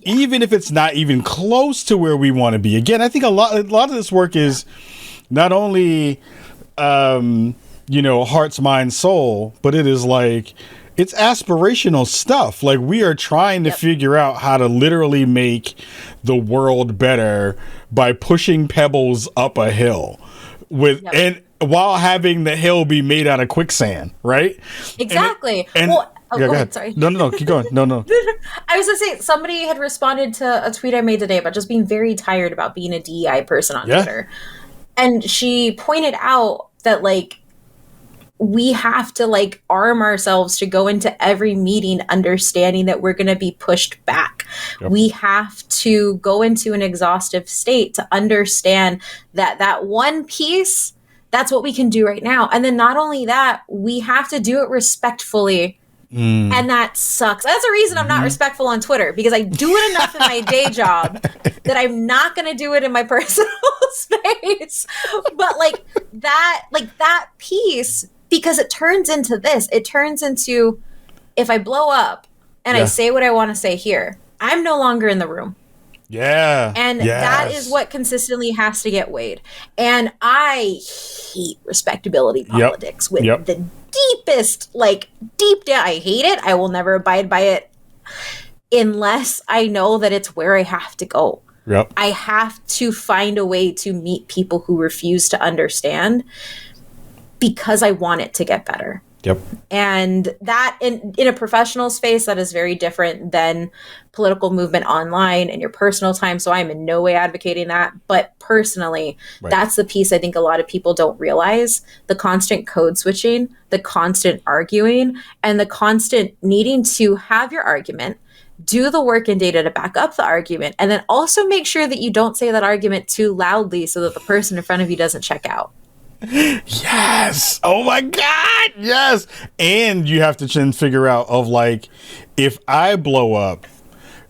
[SPEAKER 2] even if it's not even close to where we want to be. Again, I think a lot of this work is not only hearts, mind, soul, but it is like, it's aspirational stuff. Like, we are trying to figure out how to literally make the world better by pushing pebbles up a hill and while having the hill be made out of quicksand, right?
[SPEAKER 3] Exactly.
[SPEAKER 2] Go ahead.
[SPEAKER 3] Sorry.
[SPEAKER 2] No, keep going. No.
[SPEAKER 3] I was going to say, somebody had responded to a tweet I made today about just being very tired about being a DEI person on Twitter. And she pointed out that, like, we have to, like, arm ourselves to go into every meeting understanding that we're going to be pushed back. Yep. We have to go into an exhaustive state to understand that one piece, that's what we can do right now. And then not only that, we have to do it respectfully. And that sucks. That's the reason I'm not respectful on Twitter, because I do it enough in my day job that I'm not going to do it in my personal space. But that piece, because it turns into this. It turns into, if I blow up and I say what I want to say here, I'm no longer in the room.
[SPEAKER 2] Yeah.
[SPEAKER 3] And that is what consistently has to get weighed. And I hate respectability politics with the deepest, like, deep down. I hate it. I will never abide by it unless I know that it's where I have to go.
[SPEAKER 2] Yep.
[SPEAKER 3] I have to find a way to meet people who refuse to understand, because I want it to get better.
[SPEAKER 2] Yep.
[SPEAKER 3] And that in a professional space, that is very different than political movement online and your personal time. So I'm in no way advocating that. But personally, that's the piece I think a lot of people don't realize. The constant code switching, the constant arguing, and the constant needing to have your argument, do the work and data to back up the argument, and then also make sure that you don't say that argument too loudly so that the person in front of you doesn't check out.
[SPEAKER 2] Yes. Oh my God. Yes. And you have to then figure out of, like, if I blow up,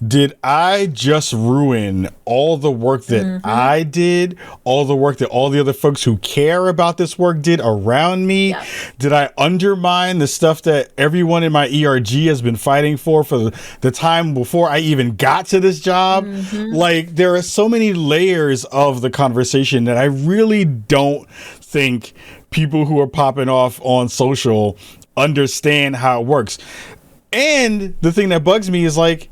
[SPEAKER 2] did I just ruin all the work that I did, all the work that all the other folks who care about this work did around me? Yep. Did I undermine the stuff that everyone in my ERG has been fighting for the time before I even got to this job? Like, there are so many layers of the conversation that I really don't think people who are popping off on social understand how it works. And the thing that bugs me is, like,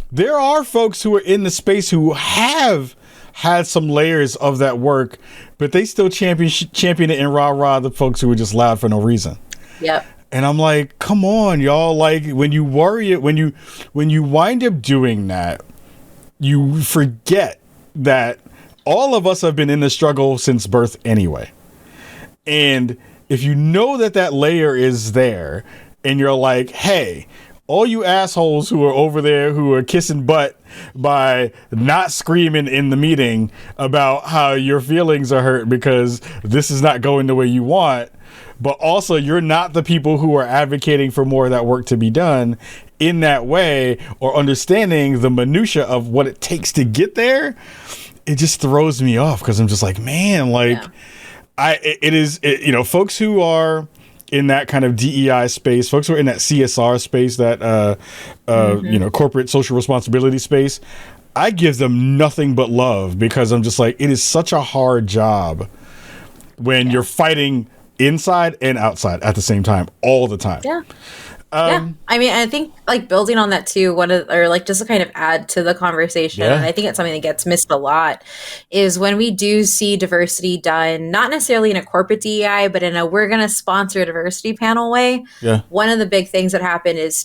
[SPEAKER 2] there are folks who are in the space who have had some layers of that work, but they still champion it and rah the folks who are just loud for no reason.
[SPEAKER 3] Yep.
[SPEAKER 2] And I'm like, come on, y'all. Like, when you wind up doing that, you forget that all of us have been in the struggle since birth anyway. And if you know that layer is there, and you're like, hey, all you assholes who are over there who are kissing butt by not screaming in the meeting about how your feelings are hurt because this is not going the way you want, but also you're not the people who are advocating for more of that work to be done in that way, or understanding the minutia of what it takes to get there, it just throws me off, because I'm just like, man, like, folks who are in that kind of DEI space, folks who are in that CSR space, that corporate social responsibility space, I give them nothing but love because I'm just like, it is such a hard job when you're fighting inside and outside at the same time, all the time.
[SPEAKER 3] Yeah. Yeah. I mean, I think like building on that too, just to kind of add to the conversation, and I think it's something that gets missed a lot, is when we do see diversity done, not necessarily in a corporate DEI, but in a we're going to sponsor a diversity panel way.
[SPEAKER 2] Yeah.
[SPEAKER 3] One of the big things that happen is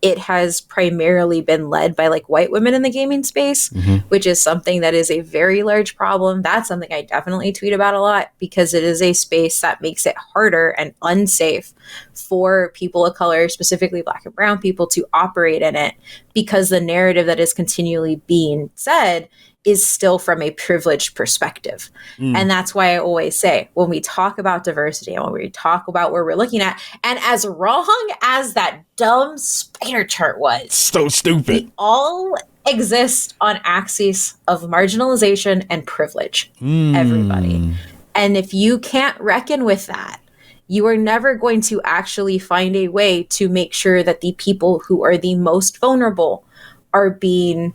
[SPEAKER 3] it has primarily been led by like white women in the gaming space, which is something that is a very large problem. That's something I definitely tweet about a lot because it is a space that makes it harder and unsafe for people of color, specifically Black and brown people, to operate in it because the narrative that is continually being said is still from a privileged perspective. And that's why I always say, when we talk about diversity and when we talk about where we're looking at, and as wrong as that dumb spider chart was,
[SPEAKER 2] so stupid,
[SPEAKER 3] we all exist on axes of marginalization and privilege, everybody. And if you can't reckon with that, you are never going to actually find a way to make sure that the people who are the most vulnerable are being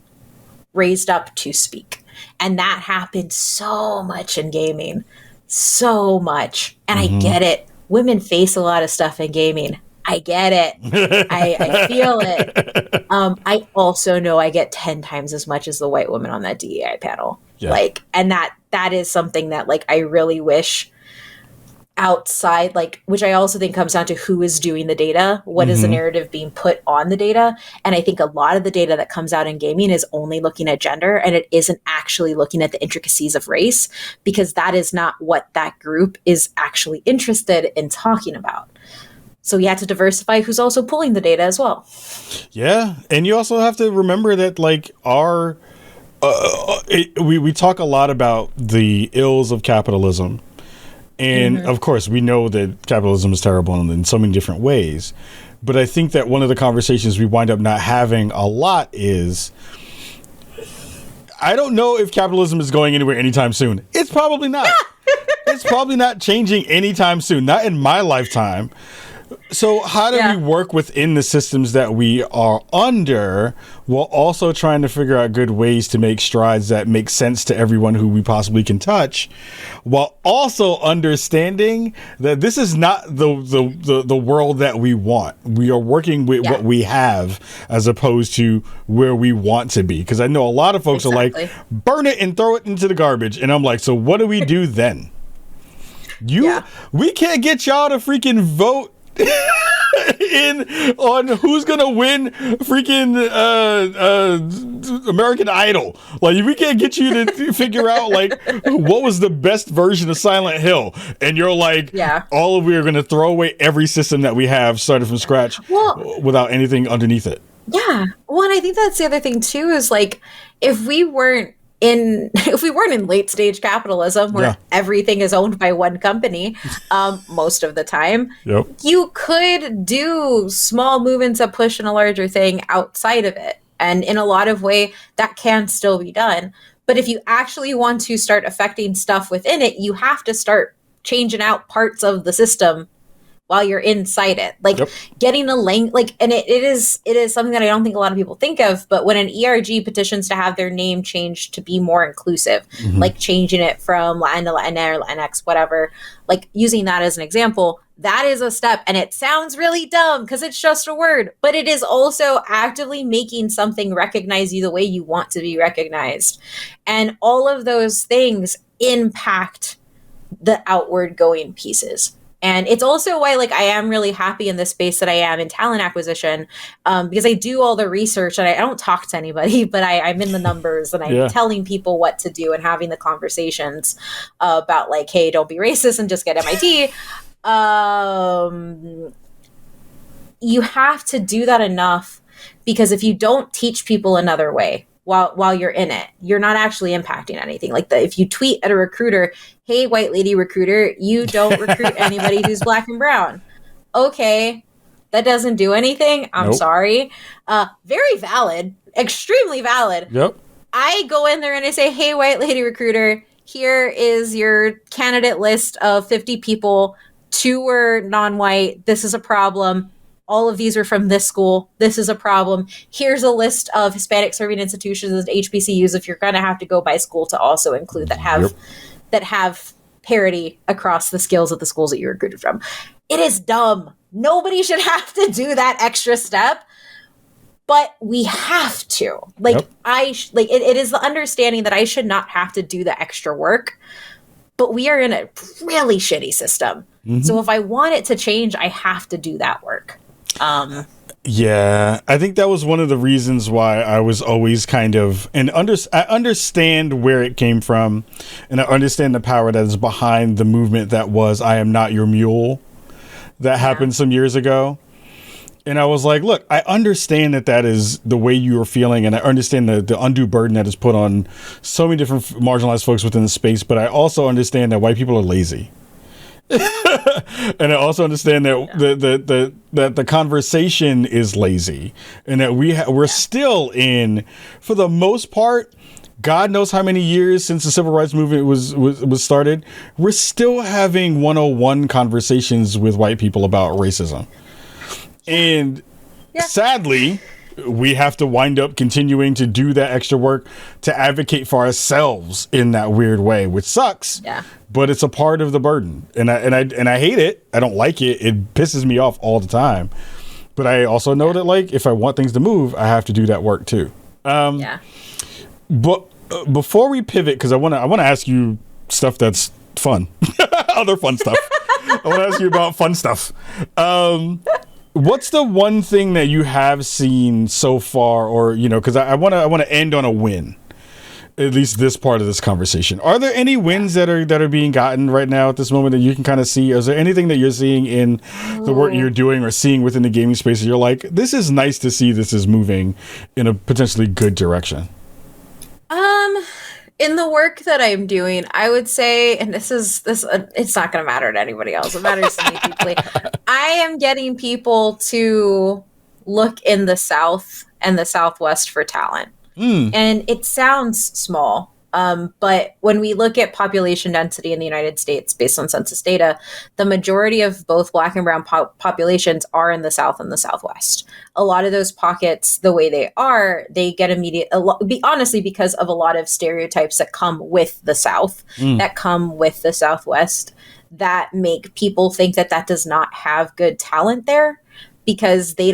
[SPEAKER 3] raised up to speak. And that happened so much in gaming. So much. And I get it. Women face a lot of stuff in gaming. I get it. I feel it. I also know I get 10 times as much as the white woman on that DEI panel.
[SPEAKER 2] Yeah.
[SPEAKER 3] Like, and that is something that like I really wish outside, like, which I also think comes down to who is doing the data, what is the narrative being put on the data. And I think a lot of the data that comes out in gaming is only looking at gender, and it isn't actually looking at the intricacies of race, because that is not what that group is actually interested in talking about. So you have to diversify who's also pulling the data as well.
[SPEAKER 2] Yeah. And you also have to remember that like we talk a lot about the ills of capitalism. And of course, we know that capitalism is terrible in so many different ways. But I think that one of the conversations we wind up not having a lot is, I don't know if capitalism is going anywhere anytime soon. It's probably not. It's probably not changing anytime soon, not in my lifetime. So how do we work within the systems that we are under while also trying to figure out good ways to make strides that make sense to everyone who we possibly can touch, while also understanding that this is not the world that we want. We are working with what we have as opposed to where we want to be. Because I know a lot of folks are like, burn it and throw it into the garbage. And I'm like, so what do we do then? We can't get y'all to freaking vote on who's gonna win freaking American Idol. Like, we can't get you to figure out like what was the best version of Silent Hill, and you're like, we are gonna throw away every system that we have started from scratch without anything underneath it.
[SPEAKER 3] Yeah. Well, and I think that's the other thing too, is like, if we weren't in late stage capitalism where everything is owned by one company most of the time, you could do small movements that push in a larger thing outside of it, and in a lot of way that can still be done. But if you actually want to start affecting stuff within it, you have to start changing out parts of the system while you're inside it, like getting a link, like, and it is something that I don't think a lot of people think of, but when an ERG petitions to have their name changed to be more inclusive, like changing it from Latin to Latina or Latinx, whatever, like using that as an example, that is a step. And it sounds really dumb because it's just a word, but it is also actively making something recognize you the way you want to be recognized. And all of those things impact the outward going pieces. And it's also why, like, I am really happy in the space that I am in talent acquisition, because I do all the research and I don't talk to anybody, but I'm in the numbers and I'm telling people what to do and having the conversations about like, hey, don't be racist and just get MIT. You have to do that enough, because if you don't teach people another way while you're in it, you're not actually impacting anything. Like if you tweet at a recruiter, hey, white lady recruiter, you don't recruit anybody who's Black and brown. Okay, that doesn't do anything. I'm sorry. Very valid, extremely valid.
[SPEAKER 2] Yep.
[SPEAKER 3] I go in there and I say, hey, white lady recruiter, here is your candidate list of 50 people. 2 were non-white. This is a problem. all of these are from this school. This is a problem. Here's a list of Hispanic serving institutions and HBCUs if you're going to have to go by school to also include that have parity across the skills of the schools that you recruited from. It is dumb. Nobody should have to do that extra step, but we have to. It is the understanding that I should not have to do the extra work, but we are in a really shitty system. Mm-hmm. So if I want it to change, I have to do that work.
[SPEAKER 2] Yeah, I think that was one of the reasons why I was always kind of, I understand where it came from, and I understand the power that is behind the movement that was I Am Not Your Mule that happened some years ago. And I was like, look, I understand that is the way you are feeling, and I understand the undue burden that is put on so many different marginalized folks within the space, but I also understand that white people are lazy. And I also understand that the conversation is lazy, and that we're still in, for the most part, God knows how many years since the civil rights movement was started, we're still having 101 conversations with white people about racism. And sadly, we have to wind up continuing to do that extra work to advocate for ourselves in that weird way, which sucks. Yeah. But it's a part of the burden, and I hate it. I don't like it. It pisses me off all the time. But I also know that, like, if I want things to move, I have to do that work too. But before we pivot, because I want to ask you stuff that's fun, other fun stuff. I want to ask you about fun stuff. What's the one thing that you have seen so far, or, you know, because I want to end on a win, at least this part of this conversation. Are there any wins that are being gotten right now at this moment that you can kind of see? Is there anything that you're seeing in the work you're doing or seeing within the gaming space that you're like, this is nice to see this is moving in a potentially good direction?
[SPEAKER 3] In the work that I'm doing, I would say, and it's not going to matter to anybody else. It matters to me deeply. I am getting people to look in the South and the Southwest for talent. And it sounds small, but when we look at population density in the United States based on census data, the majority of both Black and brown populations are in the South and the Southwest. A lot of those pockets, the way they are, they get honestly, because of a lot of stereotypes that come with the South, that come with the Southwest, that make people think that does not have good talent there because they're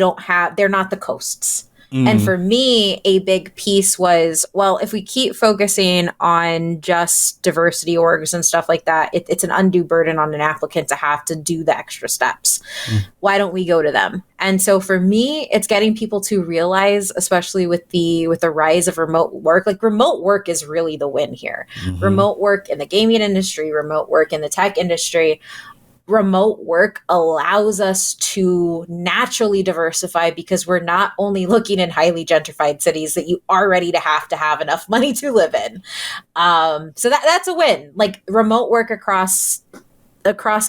[SPEAKER 3] not the coasts. And for me, a big piece was, well, if we keep focusing on just diversity orgs and stuff like that, it's an undue burden on an applicant to have to do the extra steps. Why don't we go to them? And so for me, it's getting people to realize, especially with the rise of remote work, like remote work is really the win here. Remote work in the gaming industry, remote work in the tech industry. Remote work allows us to naturally diversify because we're not only looking in highly gentrified cities that you already have to have enough money to live in. So that's a win. Like remote work across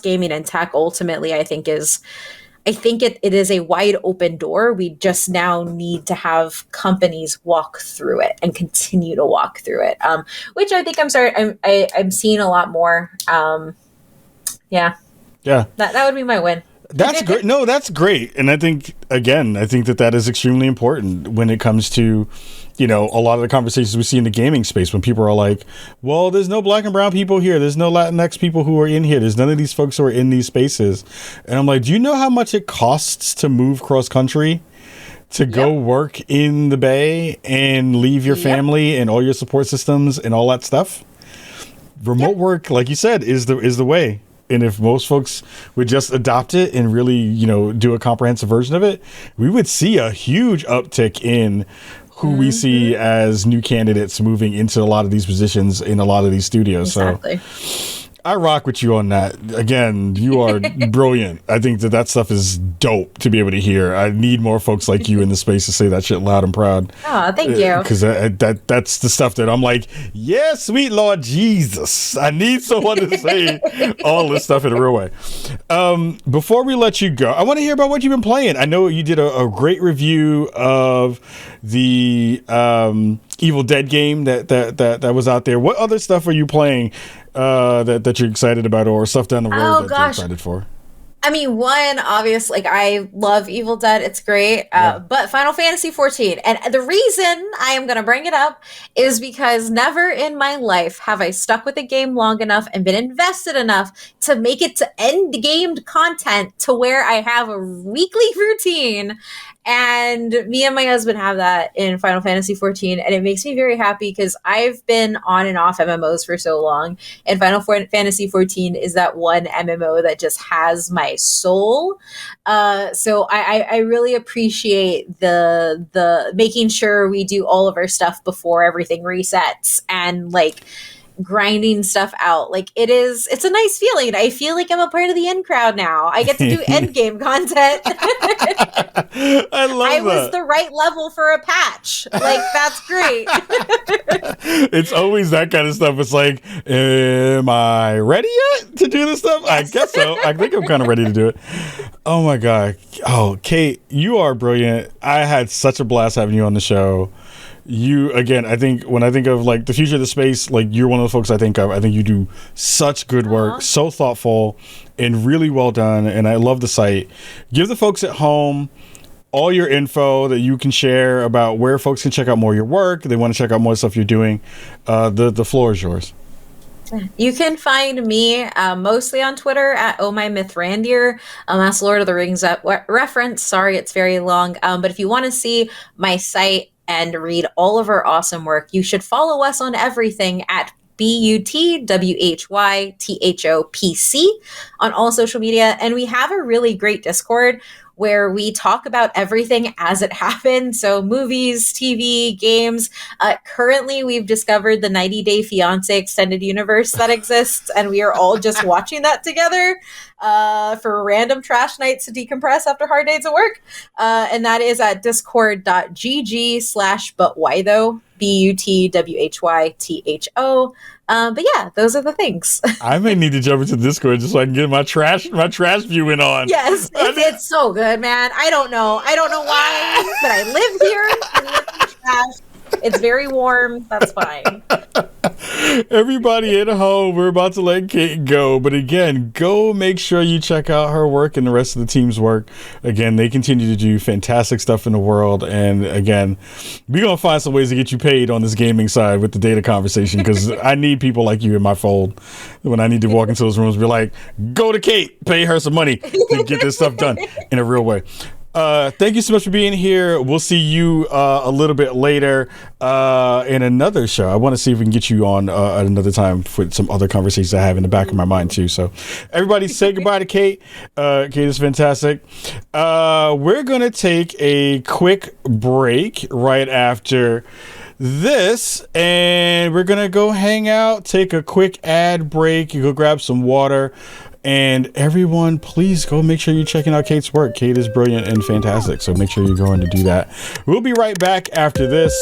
[SPEAKER 3] gaming and tech ultimately, I think it is a wide open door. We just now need to have companies walk through it and continue to walk through it, which I think I'm seeing a lot more. Yeah, that would be my win.
[SPEAKER 2] That's great. No, that's great. And I think that is extremely important when it comes to, you know, a lot of the conversations we see in the gaming space when people are like, well, there's no Black and brown people here. There's no Latinx people who are in here. There's none of these folks who are in these spaces. And I'm like, do you know how much it costs to move cross country? To go work in the Bay and leave your family and all your support systems and all that stuff? Remote work, like you said, is the way. And if most folks would just adopt it and really, you know, do a comprehensive version of it, we would see a huge uptick in who we see as new candidates moving into a lot of these positions in a lot of these studios. Exactly. So I rock with you on that. Again, you are brilliant. I think that stuff is dope to be able to hear. I need more folks like you in the space to say that shit loud and proud.
[SPEAKER 3] Oh, thank you.
[SPEAKER 2] Because that's the stuff that I'm like, yeah, sweet Lord Jesus. I need someone to say all this stuff in a real way. Before we let you go, I want to hear about what you've been playing. I know you did a great review of the Evil Dead game that was out there. What other stuff are you playing that you're excited about, or stuff down the road you're excited for?
[SPEAKER 3] I mean, one, obvious, like, I love Evil Dead. It's great. But Final Fantasy 14. And the reason I am going to bring it up is because never in my life have I stuck with a game long enough and been invested enough to make it to end gamed content to where I have a weekly routine. And me and my husband have that in Final Fantasy 14. And it makes me very happy because I've been on and off MMOs for so long. And Final Fantasy 14 is that one MMO that just has my soul. So I really appreciate the making sure we do all of our stuff before everything resets and like grinding stuff out. Like it's a nice feeling. I feel like I'm a part of the in crowd now. I get to do end game content.
[SPEAKER 2] I love
[SPEAKER 3] I was the right level for a patch. Like, that's great.
[SPEAKER 2] It's always that kind of stuff. It's like, am I ready yet to do this stuff? Yes. I guess so. I think I'm kind of ready to do it. Oh my God. Oh, Kate, you are brilliant. I had such a blast having you on the show. You, again, I think when I think of like the future of the space, like you're one of the folks I think of. I think you do such good work, so thoughtful and really well done. And I love the site. Give the folks at home all your info that you can share about where folks can check out more of your work. They want to check out more stuff you're doing. The floor is yours.
[SPEAKER 3] You can find me mostly on Twitter at ohmymythrandir. That's Lord of the Rings reference. Sorry, it's very long. But if you want to see my site and read all of our awesome work, you should follow us on everything at BUTWHYTHOPC on all social media. And we have a really great Discord where we talk about everything as it happens. So movies, TV, games. Currently, we've discovered the 90 Day Fiancé extended universe that exists, and we are all just watching that together for random trash nights to decompress after hard days at work. And that is at discord.gg/butwhytho, BUTWHYTHO. But yeah, those are the things.
[SPEAKER 2] I may need to jump into Discord just so I can get my trash viewing on.
[SPEAKER 3] Yes, it's so good, man. I don't know why, but I live here. I live in trash. It's very warm. That's fine.
[SPEAKER 2] Everybody at home, we're about to let Kate go. But again, go make sure you check out her work and the rest of the team's work. Again, they continue to do fantastic stuff in the world. And again, we're going to find some ways to get you paid on this gaming side with the data conversation, because I need people like you in my fold when I need to walk into those rooms and be like, go to Kate, pay her some money to get this stuff done in a real way. Thank you so much for being here. We'll see you a little bit later in another show. I want to see if we can get you on at another time for some other conversations I have in the back of my mind too. So everybody say goodbye to Kate. Kate is fantastic. We're going to take a quick break right after this, and we're going to go hang out, take a quick ad break. You go grab some water. And everyone, please go make sure you're checking out Kate's work. Kate is brilliant and fantastic, so make sure you're going to do that. We'll be right back after this